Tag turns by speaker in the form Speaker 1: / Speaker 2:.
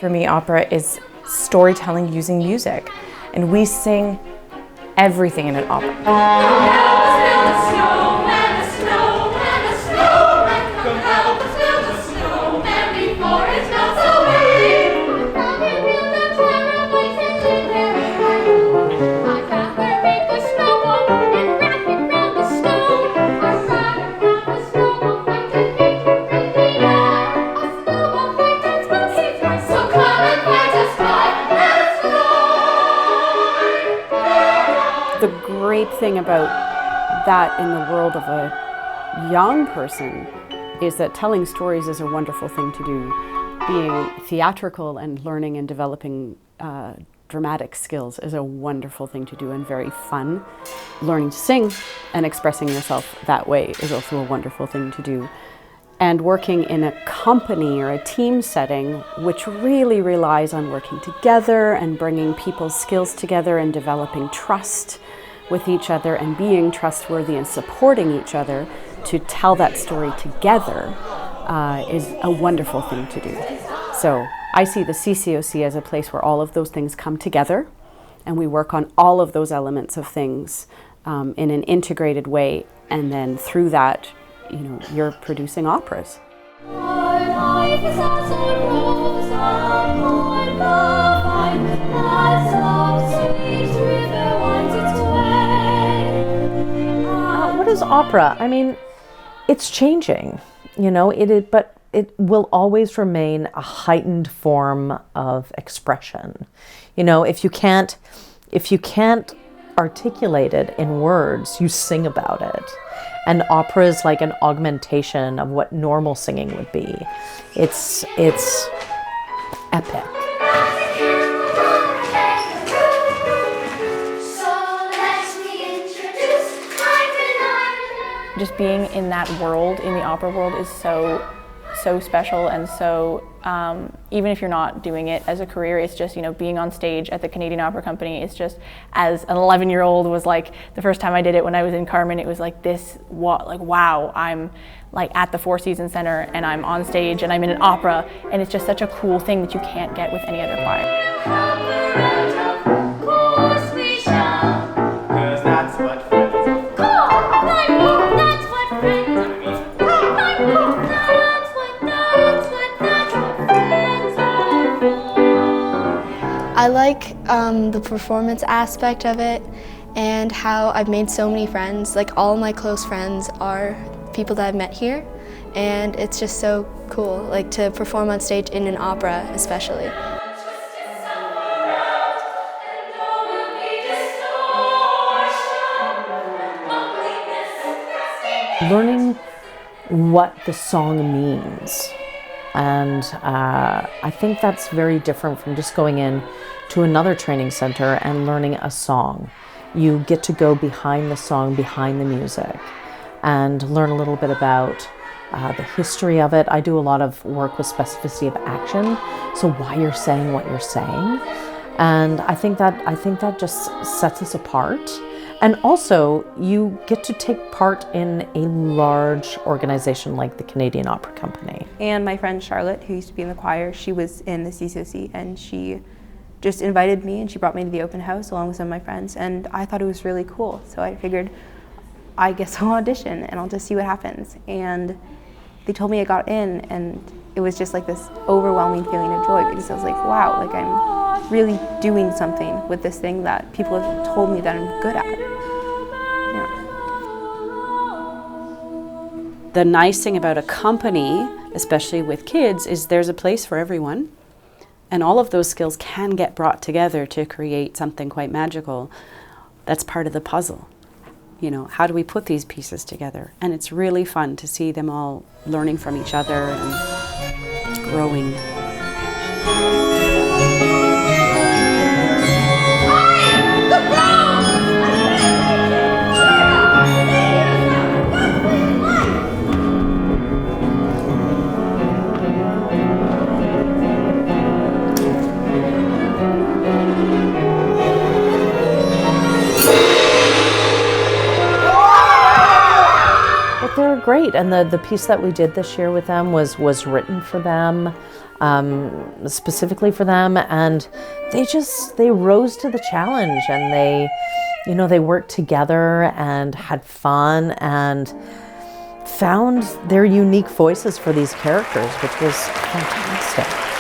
Speaker 1: For me, opera is storytelling using music, and we sing everything in an opera.
Speaker 2: The great thing about that in the world of a young person is that telling stories is a wonderful thing to do. Being theatrical and learning and developing dramatic skills is a wonderful thing to do and very fun. Learning to sing and expressing yourself that way is also a wonderful thing to do. And working in a company or a team setting, which really relies on working together and bringing people's skills together and developing trust with each other and being trustworthy and supporting each other to tell that story together is a wonderful thing to do. So I see the CCOC as a place where all of those things come together and we work on all of those elements of things in an integrated way, and then through that, you know, you're producing operas.
Speaker 3: What is opera? I mean, it's changing, you know, but it will always remain a heightened form of expression. You know, if you can't articulate it in words, you sing about it. And opera is like an augmentation of what normal singing would be. It's epic.
Speaker 4: Just being in that world, in the opera world, is so special, and so even if you're not doing it as a career, it's just, you know, being on stage at the Canadian Opera Company, it's just, as an 11-year-old was like, the first time I did it when I was in Carmen, it was like this, wow, I'm like at the Four Seasons Center and I'm on stage and I'm in an opera, and it's just such a cool thing that you can't get with any other choir.
Speaker 5: I like the performance aspect of it and how I've made so many friends. Like, all my close friends are people that I've met here, and it's just so cool, like, to perform on stage in an opera especially.
Speaker 3: Learning what the song means. And I think that's very different from just going in to another training center and learning a song. You get to go behind the song, behind the music, and learn a little bit about the history of it. I do a lot of work with specificity of action, so why you're saying what you're saying. And I think that just sets us apart. And also, you get to take part in a large organization like the Canadian Opera Company.
Speaker 6: And my friend Charlotte, who used to be in the choir, she was in the CCOC, and she just invited me and she brought me to the open house along with some of my friends, and I thought it was really cool. So I figured, I guess I'll audition and I'll just see what happens. And they told me I got in, and it was just like this overwhelming feeling of joy, because I was like, wow, like, I'm really doing something with this thing that people have told me that I'm good at.
Speaker 2: The nice thing about a company, especially with kids, is there's a place for everyone. And all of those skills can get brought together to create something quite magical. That's part of the puzzle. You know, how do we put these pieces together? And it's really fun to see them all learning from each other and growing.
Speaker 3: But they're great. great. And the piece that we did this year with them was written for them, specifically for them, and they rose to the challenge, and they worked together and had fun and found their unique voices for these characters, which was fantastic.